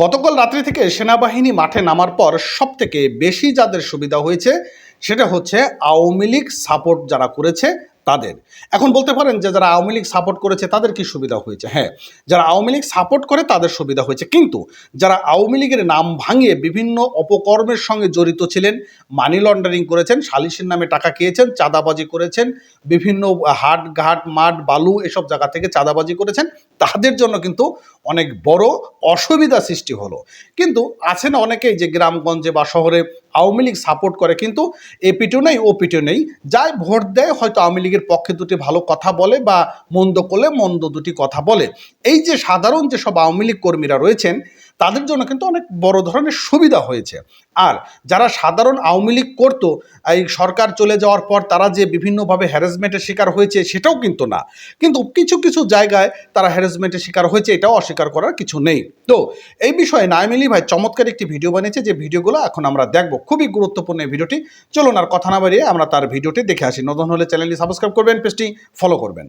গতকাল রাত্রি থেকে সেনাবাহিনী মাঠে নামার পর সবথেকে বেশি যাদের সুবিধা হয়েছে সেটা হচ্ছে আওয়ামী লীগ সাপোর্ট যারা করেছে তাদের। এখন বলতে পারেন যে যারা আওয়ামী লীগ সাপোর্ট করেছে তাদের কি সুবিধা হয়েছে? হ্যাঁ, যারা আওয়ামী লীগ সাপোর্ট করে তাদের সুবিধা হয়েছে, কিন্তু যারা আওয়ামী লীগের নাম ভাঙিয়ে বিভিন্ন অপকর্মের সঙ্গে জড়িত ছিলেন, মানি লন্ডারিং করেছেন, সালিসের নামে টাকা খেয়েছেন, চাঁদাবাজি করেছেন, বিভিন্ন হাট ঘাট মাঠ বালু এসব জায়গা থেকে চাঁদাবাজি করেছেন, তাদের জন্য কিন্তু অনেক বড় অসুবিধা সৃষ্টি হলো। কিন্তু আছে না অনেকেই যে গ্রামগঞ্জে বা শহরে আওয়ামী লীগ সাপোর্ট করে, কিন্তু এপিটু নেই ওপিটু নেই, যায় ভোট দেয়, হয়তো আওয়ামী লীগের পক্ষে দুটি ভালো কথা বলে বা মন্দ করলে মন্দ দুটি কথা বলে। এই যে সাধারণ যেসব আওয়ামী লীগ কর্মীরা রয়েছেন তাদের জন্য কিন্তু অনেক বড় ধরনের সুবিধা হয়েছে। আর যারা সাধারণ আওয়ামী লীগ করতো, এই সরকার চলে যাওয়ার পর তারা যে বিভিন্নভাবে হ্যারাসমেন্টের শিকার হয়েছে সেটাও কিন্তু না, কিন্তু কিছু কিছু জায়গায় তারা হ্যারাসমেন্টের শিকার হয়েছে, এটাও অস্বীকার করার কিছু নেই। তো এই বিষয়ে নাঈম আলী ভাই চমৎকার একটি ভিডিও বানিয়েছে, যে ভিডিওগুলো এখন আমরা দেখব। খুবই গুরুত্বপূর্ণ এই ভিডিওটি। চলুন আর কথা না বাড়িয়ে আমরা তার ভিডিওটি দেখে আসি। নতুন হলে চ্যানেলটি সাবস্ক্রাইব করবেন, পেজটি ফলো করবেন।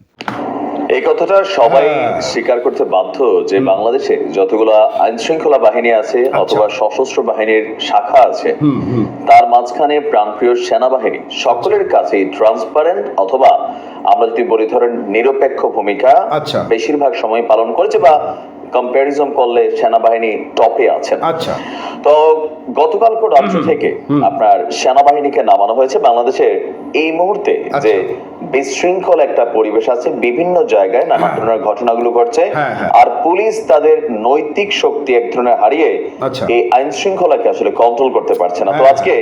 এই কথাটা সবাই স্বীকার করতে বাধ্য যে বাংলাদেশে যতগুলো আইন শৃঙ্খলা বাহিনী আছে অথবা সশস্ত্র বাহিনীর শাখা আছে, তার মাঝখানে প্রাণপ্রিয় সেনাবাহিনী সকলের কাছেই ট্রান্সপারেন্ট অথবা আমরা যদি বলি ধরেন নিরপেক্ষ ভূমিকা বেশিরভাগ সময় পালন করেছে, বা কম্পারিজন করলে সেনাবাহিনী টপে আছেন। তো গতকাল রাজ্য থেকে আপনার সেনাবাহিনীকে নামানো হয়েছে। বাংলাদেশের এই মুহূর্তে যে বিশৃঙ্খল একটা পরিবেশ আছে, বিভিন্ন জায়গায় নানা ধরনের ঘটনাগুলো ঘটছে, আর পুলিশ তাদের নৈতিক শক্তি এক ধরনের হারিয়ে এই আইন শৃঙ্খলাকে আসলে কন্ট্রোল করতে পারছে না। তো আজকে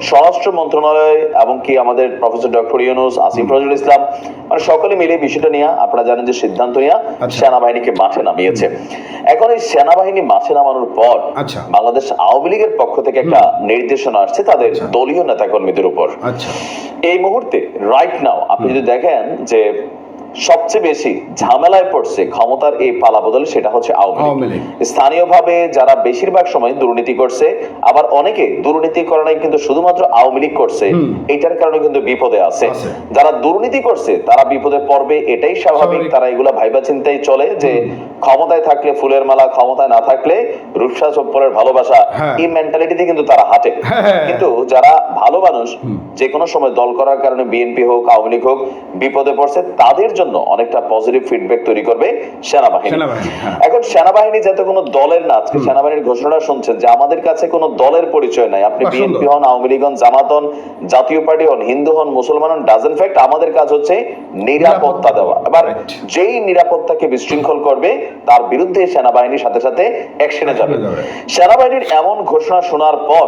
স্বরাষ্ট্র মন্ত্রণালয় এবং কি আমাদের প্রফেসর ডক্টর ইউনূস, আসিফ নজরুল ইসলাম, মানে সকলে মিলে বিষয়টা নিয়ে আপনারা জানেন যে সিদ্ধান্ত নিয়ে সেনাবাহিনীকে মাঠে নামিয়েছে। এখন এই সেনাবাহিনী মাঠে নামানোর পর বাংলাদেশ আওয়ামী লীগের পক্ষ থেকে একটা নির্দেশনা আসছে তাদের দলীয় নেতাকর্মীদের উপর। এই মুহূর্তে রাইট নাও আপনি যদি দেখেন যে সবচেয়ে বেশি ঝামেলায় পড়ছে ক্ষমতার এই পালাবদল, সেটা হচ্ছে আওয়ামী লীগ। স্থানীয়ভাবে যারা বেশিরভাগ সময় দুর্নীতি করছে, আবার অনেকে দুর্নীতি করে নাই কিন্তু শুধুমাত্র আওয়ামী লীগ করছে, এটার কারণে কিন্তু বিপদে আছে। যারা দুর্নীতি করছে তারা বিপদে পড়বে, এটাই স্বাভাবিক। তারা এগুলা ভাইবা চিন্তাই চলে যে ক্ষমতায় থাকলে ফুলের মালা, ক্ষমতায় না থাকলে রূপসা চপ্পলের ভালোবাসা, এই মেন্টালিটিতে কিন্তু তারা হাঁটে। কিন্তু যারা ভালো মানুষ, যে কোনো সময় দল করার কারণে বিএনপি হোক আওয়ামী লীগ হোক বিপদে পড়ছে, তাদের জন্য অনেকটা পজিটিভ ফিডব্যাক তৈরি করবে সেনাবাহিনী। এখন সেনাবাহিনী যাতে কোনো দলের না, আজকে সেনাবাহিনীর ঘোষণা শুনছেন যে আমাদের কাছে কোনো দলের পরিচয় নাই, আপনি বিএনপি হন, আওয়ামী লীগ হন, জামাত হন, জাতীয় পার্টি হন, হিন্দু হন, মুসলমান হন, ডাজন্ট ফ্যাক্ট, আমাদের কাজ হচ্ছে নিরাপত্তা দেওয়া। এবার যেই নিরাপত্তাকে বিশৃঙ্খল করবে তার বিরুদ্ধে সেনাবাহিনীর সাথে সাথে অ্যাকশনে যাবে। সেনাবাহিনীর এমন ঘোষণা শোনার পর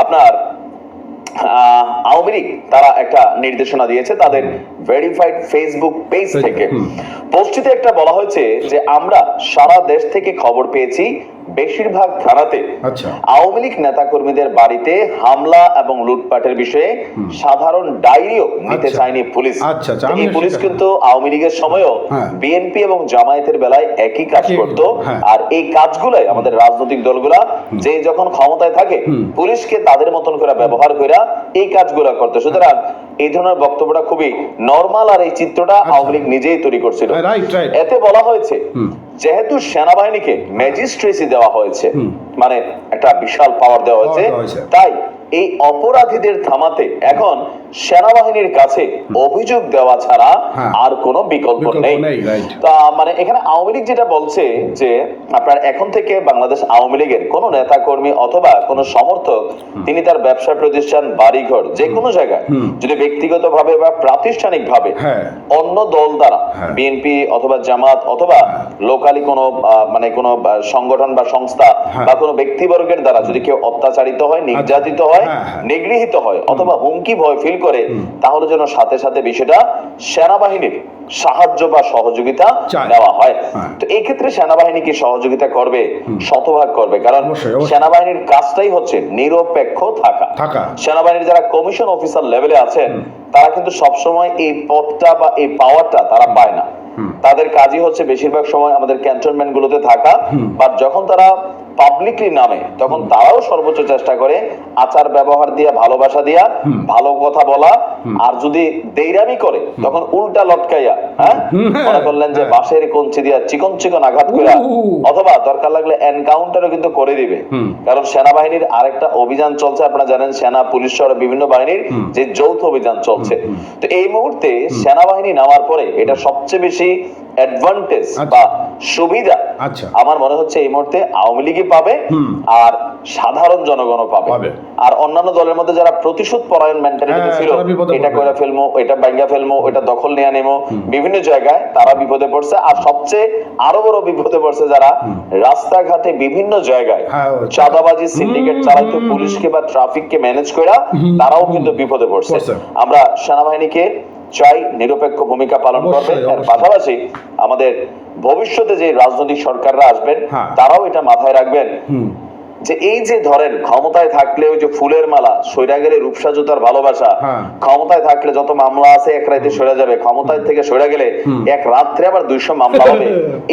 আপনার আওয়ামী লীগ তারা একটা নির্দেশনা দিয়েছে তাদের ভেরিফাইড ফেসবুক পেজ থেকে। পোস্টটিতে একটা বলা হয়েছে যে আমরা সারা দেশ থেকে খবর পেয়েছি বেশিরভাগ থানাতে আওয়ামী লীগ নেতা কর্মীদের বাড়িতে হামলা এবং লুটপাটের বিষয়ে সাধারণ ডায়েরিও নিতে চায়নি পুলিশ। এই পুলিশ কিন্তু আওয়ামী লীগের সময়ও বিএনপি এবং জামায়াতের বেলায় একই কাজ করত, আর এই কাজগুলাই আমাদের রাজনৈতিক দলগুলা যে যখন ক্ষমতায় থাকে পুলিশকে তাদের মতন করে ব্যবহার করে এই কাজগুলো করতে। সুতরাং এই ধরনের বক্তব্যটা খুবই নরমাল, আর এই চিত্রটা আওয়ামী লীগ নিজেই তৈরি করছিল। এতে বলা হয়েছে যেহেতু সেনাবাহিনীকে ম্যাজিস্ট্রেসি দেওয়া হয়েছে, মানে একটা বিশাল পাওয়ার দেওয়া হয়েছে, তাই এই অপরাধীদের থামাতে এখন সেনাবাহিনীর কাছে অভিযোগ দেওয়া ছাড়া আর কোনো বিকল্প নেই। তা মানে এখানে আওয়ামী লীগ যেটা বলছে যে আপনার এখন থেকে বাংলাদেশ আওয়ামী লীগের কোন নেতা কর্মী অথবা কোন সমর্থক তিনি তার ব্যবসা প্রতিষ্ঠান, বাড়িঘর, যে কোনো জায়গায় যদি ব্যক্তিগত ভাবে বা প্রাতিষ্ঠানিক ভাবে অন্য দল দ্বারা, বিএনপি অথবা জামাত অথবা লোকালি কোন মানে কোন সংগঠন বা সংস্থা বা কোন ব্যক্তিবর্গের দ্বারা যদি কেউ অত্যাচারিত হয়, নির্যাতিত হয়, নিগৃহীত হয় অথবা হুমকি ভয় ফিল করে, তাহলে যেন সাথে সাথে বিষয়টা সেনাবাহিনীর সাহায্য বা সহযোগিতা নেওয়া হয়। তো এই ক্ষেত্রে সেনাবাহিনী কি সহযোগিতা করবে? শতভাগ করবে, কারণ সেনাবাহিনীর কাজটাই হচ্ছে নিরপেক্ষ থাকা। সেনাবাহিনীর যারা কমিশন অফিসার লেভেলে আছেন তারা কিন্তু সবসময় এই পদটা বা এই পাওয়ারটা তারা পায় না। তাদের কাজই হচ্ছে বেশিরভাগ সময় আমাদের ক্যান্টনমেন্ট গুলোতে থাকা, বা যখন তারা পাবলিকলি নামে, তখন তারাও সর্বোচ্চ চেষ্টা করে আচার ব্যবহার দিয়া, ভালোবাসা দিয়া, ভালো কথা বলা। আর যদি দেইরামি করে তখন উল্টা লটকাইয়া, হ্যাঁ, মনে করলেন যে বাঁশের কঞ্চি দিয়া চিকন চিকন আঘাত করে, অথবা দরকার লাগলে এনকাউন্টারও কিন্তু করে দিবে। কারণ সেনাবাহিনীর আরেকটা অভিযান চলছে, আপনারা জানেন, সেনা পুলিশ সহ বিভিন্ন বাহিনীর যে যৌথ অভিযান চলছে। তো এই মুহূর্তে সেনাবাহিনী নামার পরে এটা সবচেয়ে বেশি অ্যাডভান্টেজ বা সুবিধা আমার মনে হচ্ছে এই মুহূর্তে আওয়ামী লীগই পাবে, আর সাধারণ জনগণও পাবে। আর অন্যান্য দলের মধ্যে যারা প্রতিশোধ পরায়ণ মেন্টালিটি ছিল, এটা করে ফেলবো, এটা ভাঙা ফেলবো, এটা দখল নিয়ে নেবো, বিভিন্ন জায়গায় তারা বিপদে পড়ছে। আর সবচেয়ে আরো বড় বিপদে পড়ছে যারা রাস্তাঘাটে বিভিন্ন জায়গায় চাঁদাবাজি সিন্ডিকেট চালাইতো, পুলিশকে বা ট্রাফিককে ম্যানেজ করে, তারাও কিন্তু বিপদে পড়ছে। আমরা সেনাবাহিনীকে চাই নিরপেক্ষ ভূমিকা পালন করবে। এর পাশাপাশি আমাদের ভবিষ্যতে যে রাজনৈতিক সরকাররা আসবেন তারাও এটা মাথায় রাখবেন যে এই যে ধরেন ক্ষমতায় থাকলে ওই যে ফুলের মালা, সইরা গেলে রূপসা জুতার ভালোবাসা, ক্ষমতায় থাকলে যত মামলা আছে এক রাতে সইরা যাবে, ক্ষমতায় থেকে সইরা গেলে এক রাত্রে আবার 200 মামলা হবে।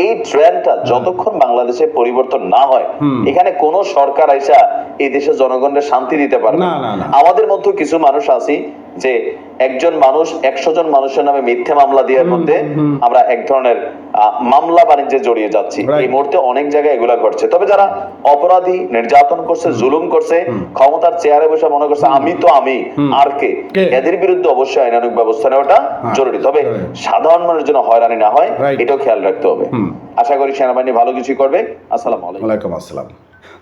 এই ট্রেন্ডটা যতক্ষণ বাংলাদেশে পরিবর্তন না হয়, এখানে কোন সরকার আইসা এই দেশের জনগণের শান্তি দিতে পারবে না। আমাদের মধ্যে কিছু মানুষ আছি যে একজন মানুষ 100 জন মানুষের নামে মিথ্যে মামলা দেওয়ার মধ্যে আমরা এক ধরনের মামলা বাণিজ্যে জড়িয়ে যাচ্ছি। এই মুহূর্তে অনেক জায়গায় এগুলা ঘটছে। তবে যারা অপরাধী, নির্যাতন করছে, জুলুম করছে, ক্ষমতার চেয়ারে বসে মনে করছে আমি তো আমি, আর কে, এদের বিরুদ্ধে অবশ্যই আইনানুগ ব্যবস্থা নেওয়াটা জরুরি। তবে সাধারণ মানুষের জন্য হয়রানি না হয় এটাও খেয়াল রাখতে হবে। আশা করি সেনাবাহিনী ভালো কিছু করবে। আসসালামু আলাইকুম। আসসালাম।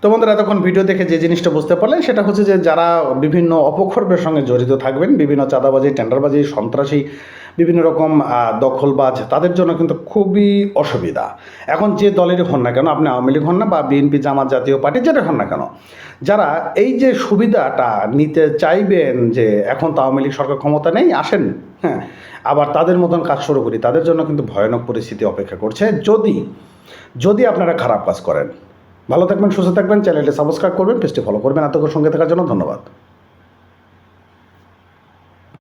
তো বন্ধুরা, এতক্ষণ ভিডিও দেখে যে জিনিসটা বুঝতে পারলেন সেটা হচ্ছে যে যারা বিভিন্ন অপকর্মের সঙ্গে জড়িত থাকবেন, বিভিন্ন চাঁদাবাজি, টেন্ডারবাজি, সন্ত্রাসী, বিভিন্ন রকম দখলবাজ, তাদের জন্য কিন্তু খুবই অসুবিধা। এখন যে দলেরই হন না কেন, আপনি আওয়ামী লীগ হন না বা বিএনপি, জামাত, জাতীয় পার্টি, যেটা হন না কেন, যারা এই যে সুবিধাটা নিতে চাইবেন যে এখন তো আওয়ামী লীগ সরকার ক্ষমতা নেই, আসেন, হ্যাঁ, আবার তাদের মতন কাজ শুরু করি, তাদের জন্য কিন্তু ভয়ানক পরিস্থিতি অপেক্ষা করছে যদি আপনারা খারাপ কাজ করেন। ভালো থাকবেন, সুস্থ থাকবেন, চ্যানেলটি সাবস্ক্রাইব করবেন, পেজটি ফলো করবেন। এতক্ষণ সঙ্গে থাকার জন্য ধন্যবাদ।